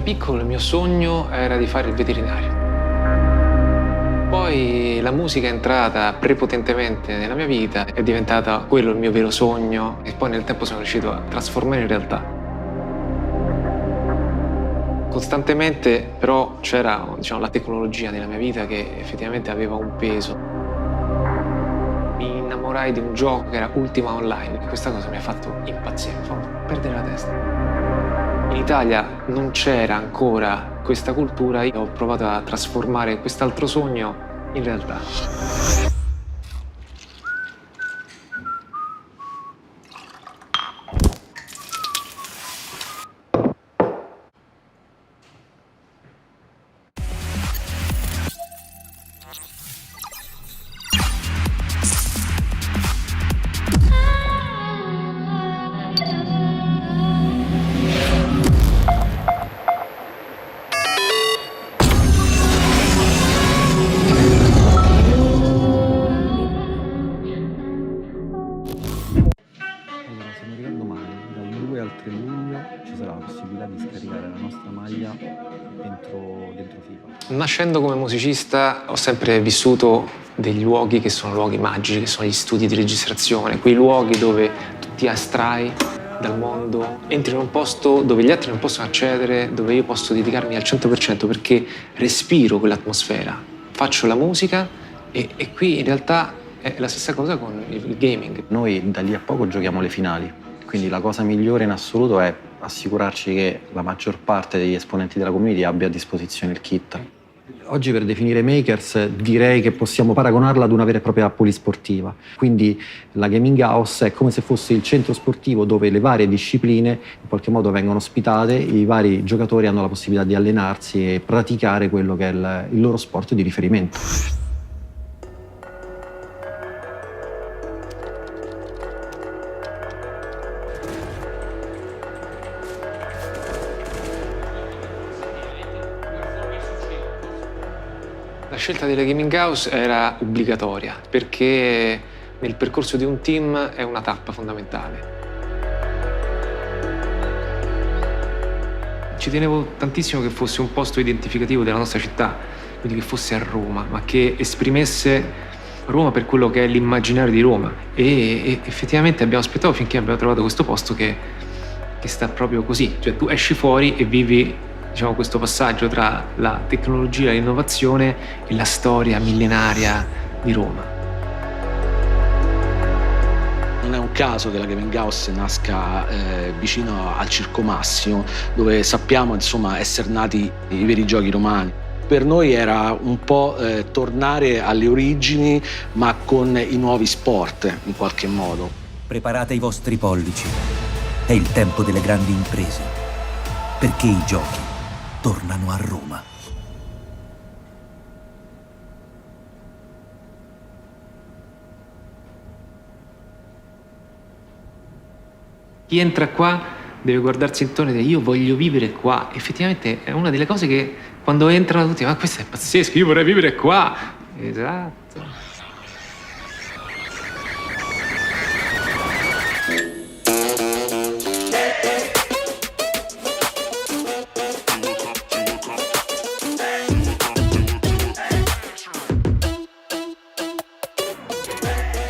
Da piccolo il mio sogno era di fare il veterinario. Poi la musica è entrata prepotentemente nella mia vita, è diventata quello il mio vero sogno e poi nel tempo sono riuscito a trasformare in realtà. Costantemente però c'era, diciamo, la tecnologia nella mia vita che effettivamente aveva un peso. Mi innamorai di un gioco che era Ultima Online e questa cosa mi ha fatto impazzire, mi ha fatto perdere la testa. In Italia non c'era ancora questa cultura, io ho provato a trasformare quest'altro sogno in realtà. Ci sarà la possibilità di scaricare la nostra maglia dentro FIFA. Nascendo come musicista ho sempre vissuto dei luoghi che sono luoghi magici, che sono gli studi di registrazione, quei luoghi dove tu ti astrai dal mondo, entri in un posto dove gli altri non possono accedere, dove io posso dedicarmi al 100% perché respiro quell'atmosfera, faccio la musica e qui in realtà è la stessa cosa con il gaming. Noi da lì a poco giochiamo le finali, quindi la cosa migliore in assoluto è assicurarci che la maggior parte degli esponenti della community abbia a disposizione il kit. Oggi per definire makers direi che possiamo paragonarla ad una vera e propria polisportiva. Quindi la gaming house è come se fosse il centro sportivo dove le varie discipline in qualche modo vengono ospitate, i vari giocatori hanno la possibilità di allenarsi e praticare quello che è il loro sport di riferimento. La scelta delle gaming house era obbligatoria perché nel percorso di un team è una tappa fondamentale. Ci tenevo tantissimo che fosse un posto identificativo della nostra città, quindi che fosse a Roma, ma che esprimesse Roma per quello che è l'immaginario di Roma. E effettivamente abbiamo aspettato finché abbiamo trovato questo posto che sta proprio così, cioè tu esci fuori e vivi, diciamo, questo passaggio tra la tecnologia, l'innovazione e la storia millenaria di Roma. Non è un caso che la gaming house nasca vicino al Circo Massimo, dove sappiamo insomma essere nati i veri giochi romani. Per noi era un po' tornare alle origini, ma con i nuovi sport in qualche modo. Preparate i vostri pollici. È il tempo delle grandi imprese. Perché i giochi tornano a Roma. Chi entra qua deve guardarsi intorno e dire io voglio vivere qua. Effettivamente è una delle cose che quando entrano tutti, ma questo è pazzesco, io vorrei vivere qua. Esatto.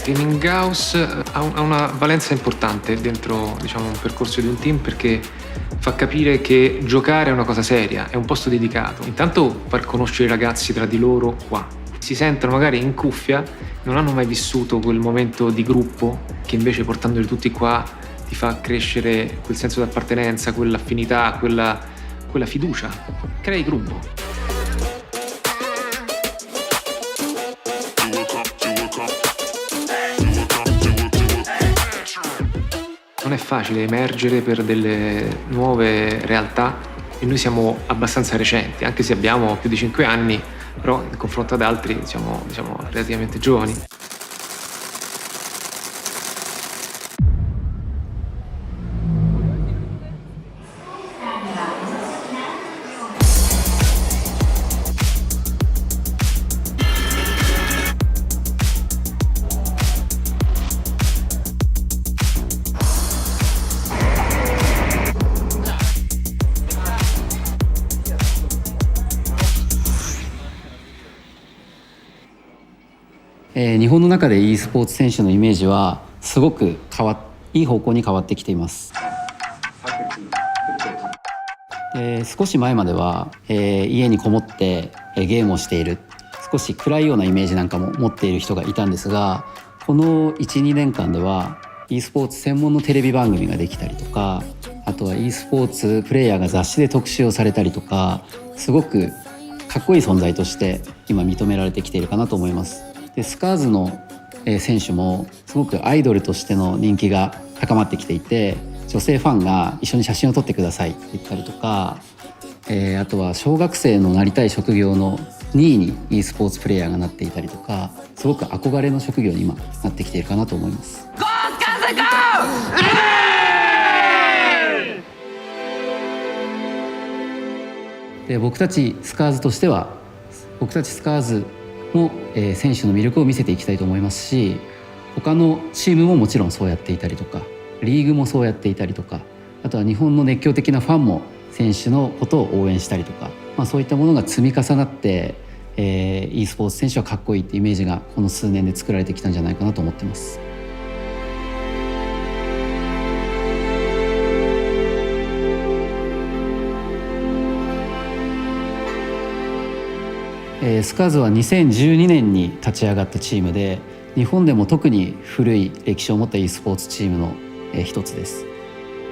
Gaming house ha una valenza importante dentro, diciamo, un percorso di un team perché fa capire che giocare è una cosa seria, è un posto dedicato. Intanto far conoscere i ragazzi tra di loro qua. Si sentono magari in cuffia, non hanno mai vissuto quel momento di gruppo che invece portandoli tutti qua ti fa crescere quel senso di appartenenza, quell'affinità, quella fiducia. Crei gruppo. Non è facile emergere per delle nuove realtà e noi siamo abbastanza recenti, anche se abbiamo più di 5 anni, però in confronto ad altri siamo relativamente giovani. 日本の中で e スポーツ選手のイメージはすごくいい方向に変わってきています。少し前までは、家にこもって、ゲームをしている、少し暗いようなイメージなんかも持っている人がいたんですが、この 1,2 年間では e スポーツ専門のテレビ番組ができたりとか、あとは e スポーツプレイヤーが雑誌で特集をされたりとか、すごくかっこいい存在として今認められてきているかなと思います。でスカーズの選手もすごくアイドルとしての人気が高まってきていて、女性ファンが一緒に写真を撮ってくださいって言ったりとか、あとは小学生のなりたい職業の2位に e スポーツプレイヤーがなっていたりとか、すごく憧れの職業に今なってきているかなと思います。で僕たちスカーズとしては、僕たちスカーズも、選手の魅力を見せていきたいと思いますし、他のチームももちろんそうやっていたりとか、リーグもそうやっていたりとか、あとは日本の熱狂的なファンも選手のことを応援したりとか、そういったものが積み重なって、e スポーツ選手はかっこいいってイメージがこの数年で作られてきたんじゃないかなと思ってます。スカーズは2012年に立ち上がったチームで、日本でも特に古い歴史を持った e スポーツチームの一つです。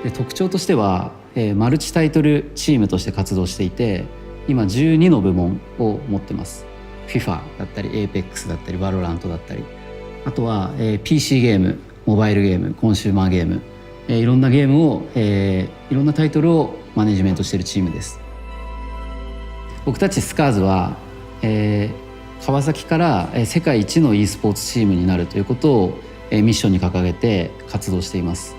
で特徴としては、マルチタイトルチームとして活動していて、今12の部門を持ってます。 FIFA だったり APEX だったり VALORANT だったり、あとは、PC ゲーム、モバイルゲーム、コンシューマーゲーム、いろんなゲームを、いろんなタイトルをマネジメントしているチームです。僕たちスカーズは、川崎から世界一の e スポーツチームになるということをミッションに掲げて活動しています。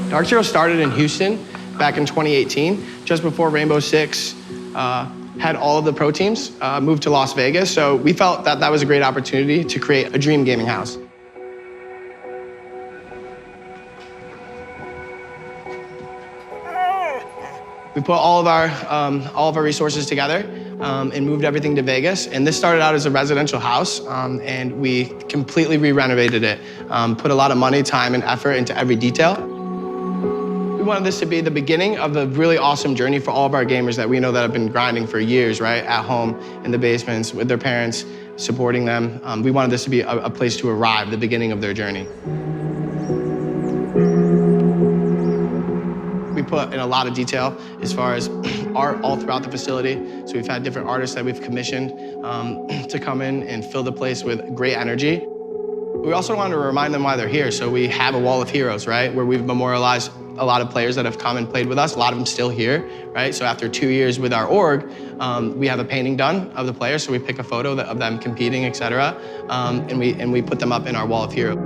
Dark Zero started in Houston back in 2018, just before Rainbow Six had all of the pro teams moved to Las Vegas. So we felt that that was a great opportunity to create a dream gaming house. We put all of our resources together and moved everything to Vegas. And this started out as a residential house, and we completely re-renovated it. Put a lot of money, time, and effort into every detail. We wanted this to be the beginning of the really awesome journey for all of our gamers that we know that have been grinding for years, right? At home, in the basements, with their parents, supporting them. We wanted this to be a place to arrive, the beginning of their journey. We put in a lot of detail as far as art all throughout the facility. So we've had different artists that we've commissioned to come in and fill the place with great energy. We also wanted to remind them why they're here. So we have a wall of heroes, right? Where we've memorialized a lot of players that have come and played with us. A lot of them still here, right? So after 2 years with our org, we have a painting done of the players. So we pick a photo of them competing, et cetera, and we put them up in our wall of heroes.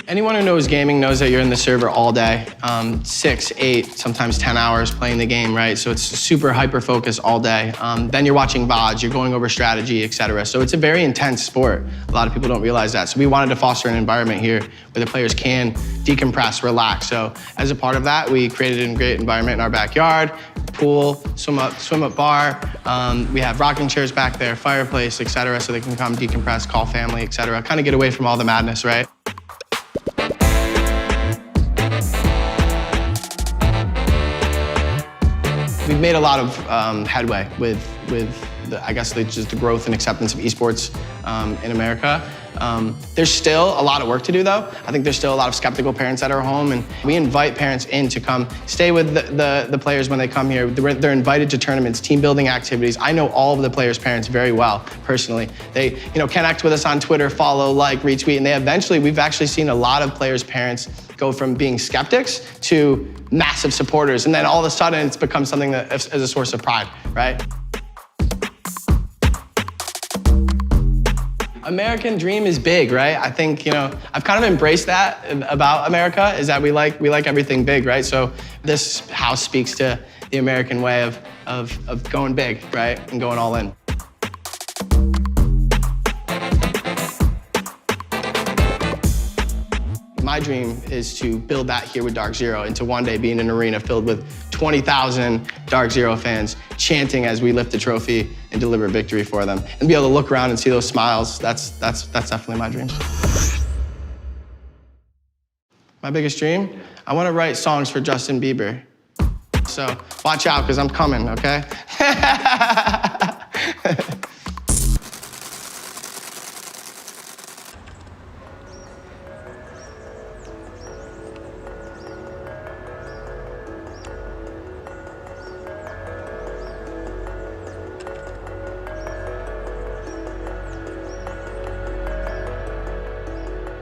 Anyone who knows gaming knows that you're in the server all day, 6, 8, sometimes 10 hours playing the game, right? So it's super hyper-focused all day. Then you're watching VODs, you're going over strategy, et cetera. So it's a very intense sport. A lot of people don't realize that. So we wanted to foster an environment here where the players can decompress, relax. So as a part of that, we created a great environment in our backyard, pool, swim up bar. We have rocking chairs back there, fireplace, et cetera, so they can come decompress, call family, et cetera. Kind of get away from all the madness, right? We've made a lot of headway with I guess just the growth and acceptance of esports in America. There's still a lot of work to do though. I think there's still a lot of skeptical parents that are home, and we invite parents in to come stay with the players when they come here. They're invited to tournaments, team building activities. I know all of the players' parents very well personally. They connect with us on Twitter, follow, like, retweet, and we've actually seen a lot of players' parents go from being skeptics to massive supporters, and then all of a sudden it's become something that is a source of pride, right? American dream is big, right? I think, I've kind of embraced that about America, is that we like everything big, right? So this house speaks to the American way of going big, right? And going all in. My dream is to build that here with Dark Zero, and to one day be in an arena filled with 20,000 Dark Zero fans chanting as we lift the trophy and deliver victory for them, and be able to look around and see those smiles. That's definitely my dream. My biggest dream? I want to write songs for Justin Bieber. So watch out, because I'm coming, okay?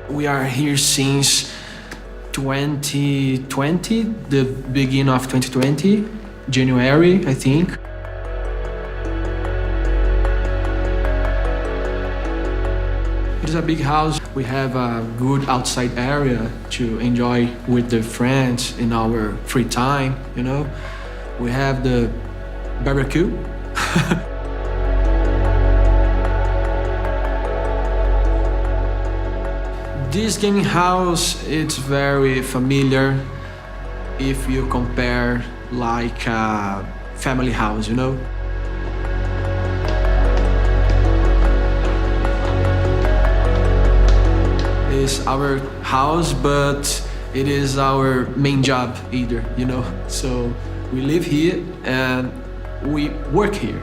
We are here since 2020, the beginning of 2020, January, I think. It is a big house. We have a good outside area to enjoy with the friends in our free time, We have the barbecue. This gaming house, it's very familiar if you compare like a family house, It's our house, but it is our main job either, So we live here and we work here.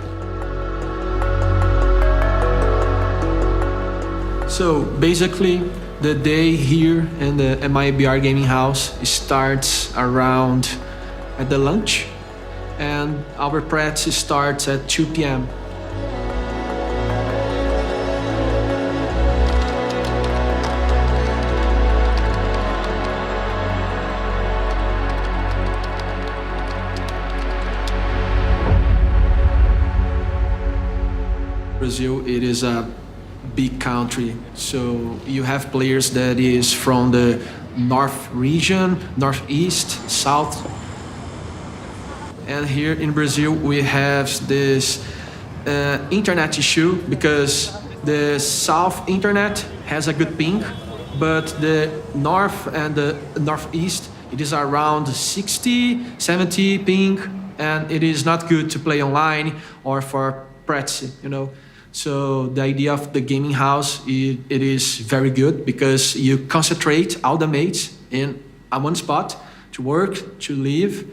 So basically, the day here in the MIBR gaming house starts around at the lunch, and our practice starts at 2 p.m. Brazil, it is a big country, so you have players that is from the north region, northeast, south, and here in Brazil we have this internet issue, because the south internet has a good ping, but the north and the northeast, it is around 60, 70 ping, and it is not good to play online or for practice, So the idea of the gaming house, it is very good, because you concentrate all the mates in one spot to work, to live,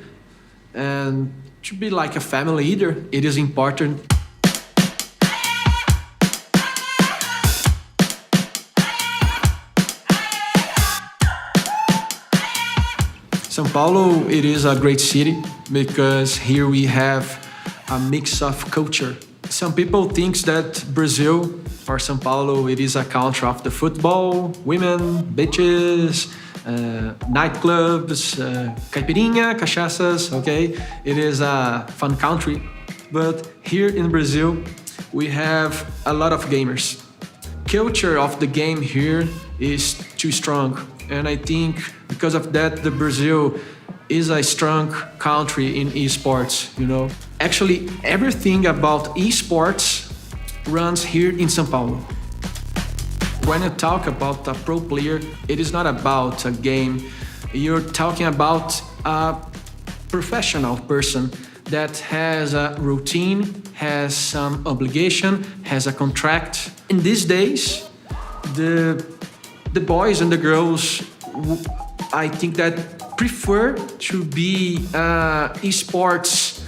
and to be like a family either. It is important. São Paulo, it is a great city, because here we have a mix of culture. Some people think that Brazil or São Paulo, it is a country of the football, women, beaches, nightclubs, caipirinha, cachaças, okay? It is a fun country. But here in Brazil, we have a lot of gamers. Culture of the game here is too strong. And I think because of that, the Brazil is a strong country in esports, Actually, everything about esports runs here in São Paulo. When you talk about a pro player, it is not about a game. You're talking about a professional person that has a routine, has some obligation, has a contract. In these days, the boys and the girls, I think that prefer to be esports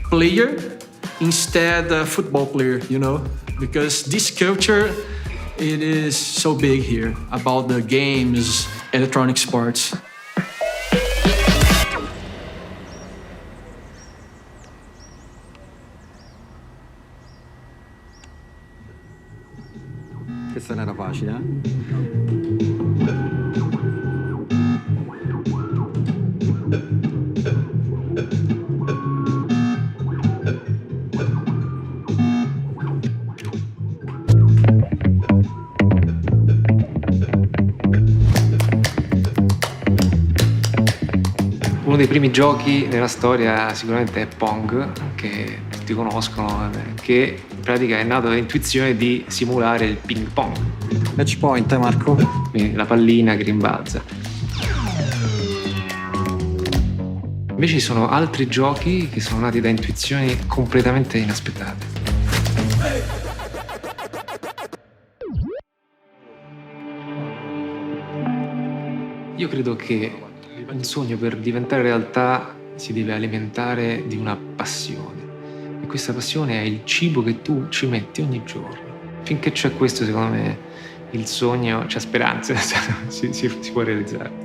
player instead a football player, you know, because this culture, it is so big here about the games, electronic sports. Questa non era facile, eh? Uno dei primi giochi nella storia sicuramente è Pong, che tutti conoscono, che in pratica è nato dall'intuizione di simulare il ping pong. Match point, Marco. Quindi la pallina che rimbalza. Invece ci sono altri giochi che sono nati da intuizioni completamente inaspettate. Io credo che un sogno per diventare realtà si deve alimentare di una passione. E questa passione è il cibo che tu ci metti ogni giorno. Finché c'è questo, secondo me, il sogno c'è speranza, si può realizzare.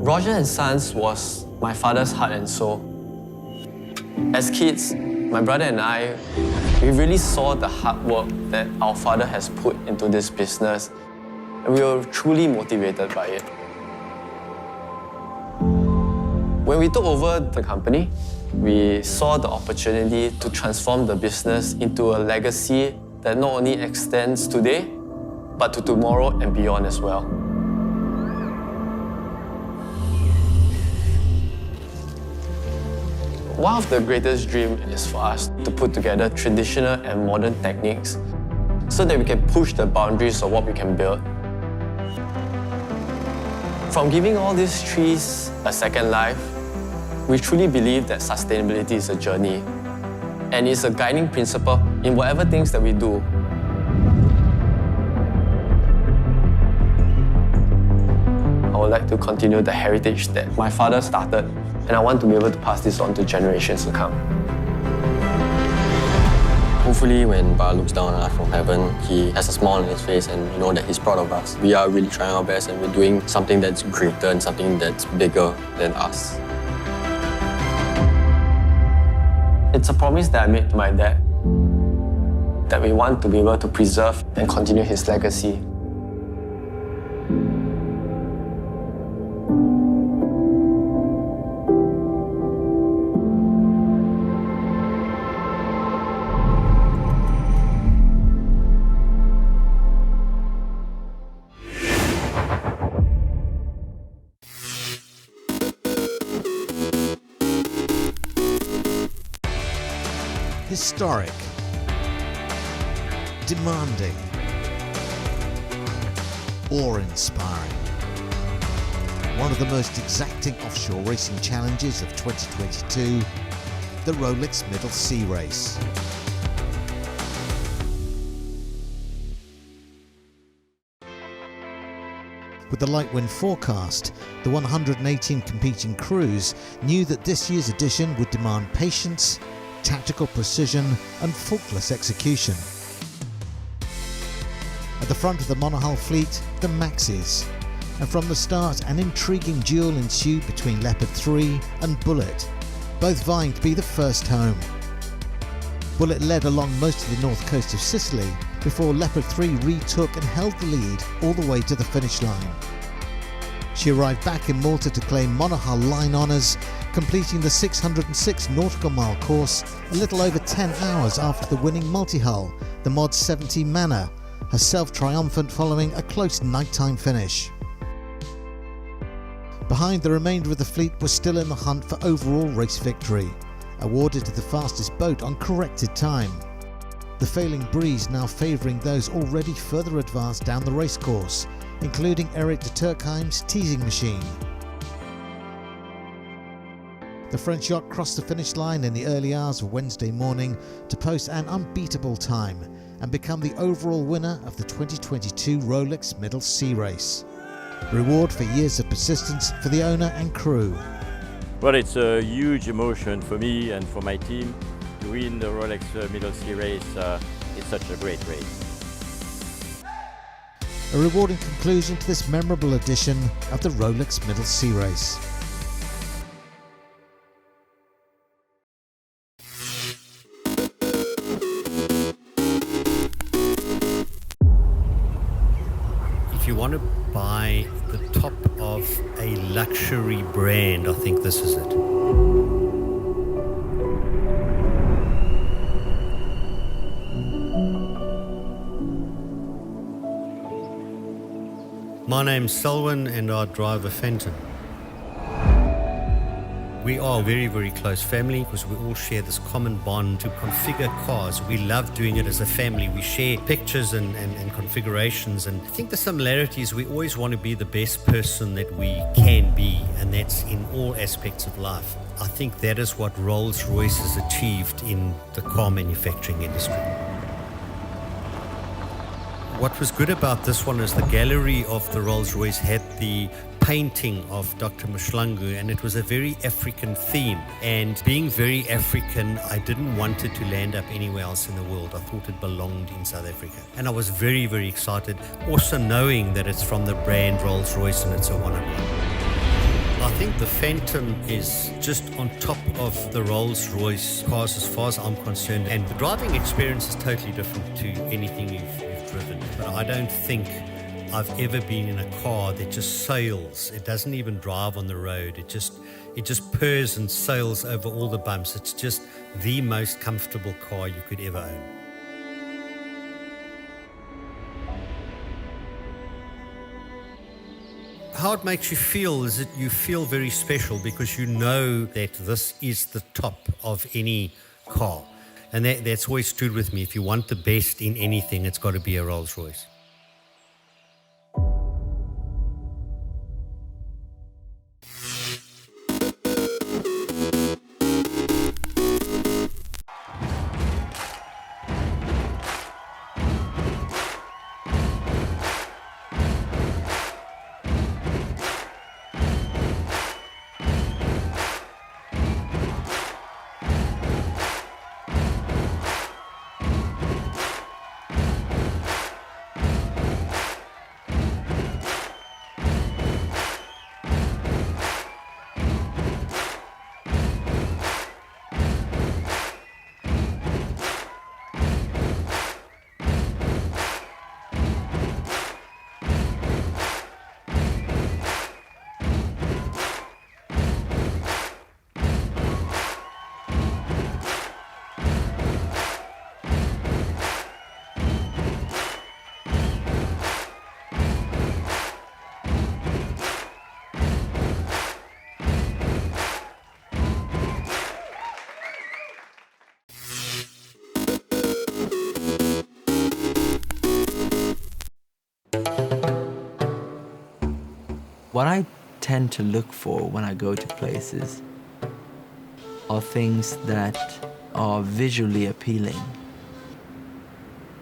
Roger and Sons was my father's heart and soul. As kids, my brother and I, we really saw the hard work that our father has put into this business, and we were truly motivated by it. When we took over the company, we saw the opportunity to transform the business into a legacy that not only extends today, but to tomorrow and beyond as well. One of the greatest dreams is for us to put together traditional and modern techniques so that we can push the boundaries of what we can build. From giving all these trees a second life, we truly believe that sustainability is a journey and is a guiding principle in whatever things that we do. I would like to continue the heritage that my father started, and I want to be able to pass this on to generations to come. Hopefully when Ba looks down on us from heaven, he has a smile on his face and you know that he's proud of us. We are really trying our best and we're doing something that's greater and something that's bigger than us. It's a promise that I made to my dad, that we want to be able to preserve and continue his legacy. Historic, demanding, awe-inspiring. one of the most exacting offshore racing challenges of 2022, the Rolex Middle Sea Race. With the light wind forecast, the 118 competing crews knew that this year's edition would demand patience, tactical precision and faultless execution. At the front of the monohull fleet, the Maxes, and from the start an intriguing duel ensued between Leopard 3 and Bullet, both vying to be the first home. Bullet led along most of the north coast of Sicily before Leopard 3 retook and held the lead all the way to the finish line. She arrived back in Malta to claim monohull line honours, completing the 606 nautical mile course a little over 10 hours after the winning multi-hull, the Mod 70 Manor, herself triumphant following a close nighttime finish. Behind, the remainder of the fleet was still in the hunt for overall race victory, awarded to the fastest boat on corrected time. The failing breeze now favouring those already further advanced down the racecourse, including Eric de Turckheim's teasing machine. The French yacht crossed the finish line in the early hours of Wednesday morning to post an unbeatable time and become the overall winner of the 2022 Rolex Middle Sea Race. Reward for years of persistence for the owner and crew. Well, it's a huge emotion for me and for my team to win the Rolex Middle Sea Race. It's such a great race. A rewarding conclusion to this memorable edition of the Rolex Middle Sea Race. If you want to buy the top of a luxury brand, I think this is it. My name's Selwyn and I drive a Phantom. We are a very, very close family because we all share this common bond to configure cars. We love doing it as a family. We share pictures and configurations, and I think the similarity is we always want to be the best person that we can be, and that's in all aspects of life. I think that is what Rolls-Royce has achieved in the car manufacturing industry. What was good about this one is the gallery of the Rolls-Royce had the painting of Dr. Mshlangu, and it was a very African theme. And being very African, I didn't want it to land up anywhere else in the world. I thought it belonged in South Africa. And I was very, very excited, also knowing that it's from the brand Rolls-Royce and it's a one-of-one. I think the Phantom is just on top of the Rolls-Royce cars as far as I'm concerned, and the driving experience is totally different to anything you've driven. But I don't think I've ever been in a car that just sails. It doesn't even drive on the road. It just purrs and sails over all the bumps. It's just the most comfortable car you could ever own. How it makes you feel is that you feel very special because you know that this is the top of any car. And that's always stood with me. If you want the best in anything, it's got to be a Rolls-Royce. What I tend to look for when I go to places are things that are visually appealing.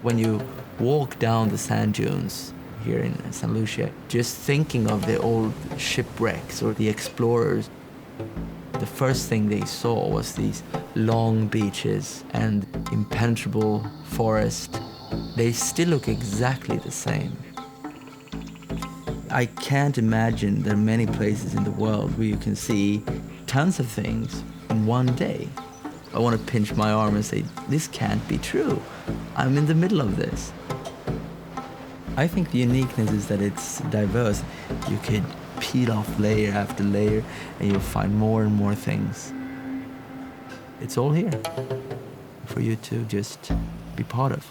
When you walk down the sand dunes here in St. Lucia, just thinking of the old shipwrecks or the explorers, the first thing they saw was these long beaches and impenetrable forest. They still look exactly the same. I can't imagine there are many places in the world where you can see tons of things in one day. I want to pinch my arm and say, this can't be true. I'm in the middle of this. I think the uniqueness is that it's diverse. You could peel off layer after layer and you'll find more and more things. It's all here for you to just be part of.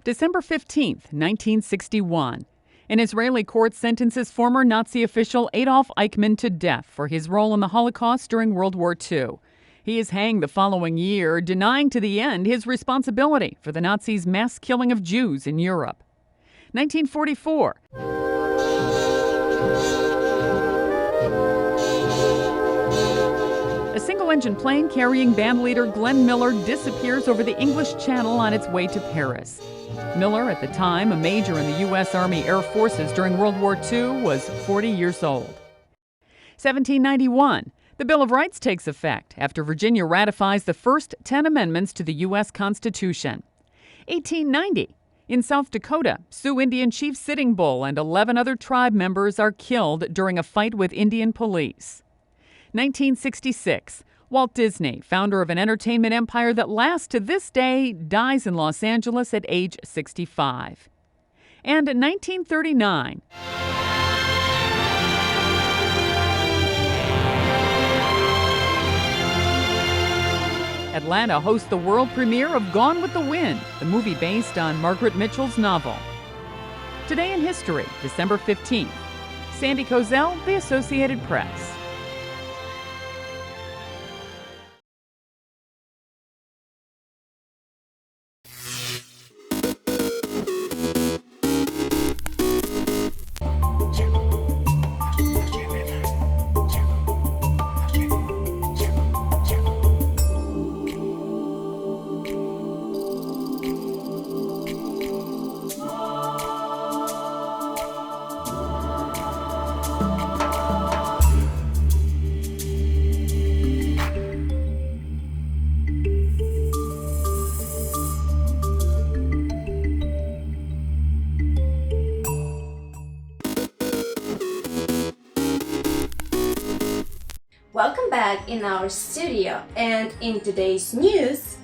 December 15th, 1961. An Israeli court sentences former Nazi official Adolf Eichmann to death for his role in the Holocaust during World War II. He is hanged the following year, denying to the end his responsibility for the Nazis' mass killing of Jews in Europe. 1944. A single-engine plane carrying bandleader Glenn Miller disappears over the English Channel on its way to Paris. Miller, at the time a major in the U.S. Army Air Forces during World War II, was 40 years old. 1791. The Bill of Rights takes effect after Virginia ratifies the first 10 amendments to the U.S. Constitution. 1890. In South Dakota, Sioux Indian Chief Sitting Bull and 11 other tribe members are killed during a fight with Indian police. 1966. Walt Disney, founder of an entertainment empire that lasts to this day, dies in Los Angeles at age 65. And 1939. Atlanta hosts the world premiere of Gone with the Wind, the movie based on Margaret Mitchell's novel. Today in history, December 15th. Sandy Kozel, The Associated Press. Welcome back in our studio, and in today's news,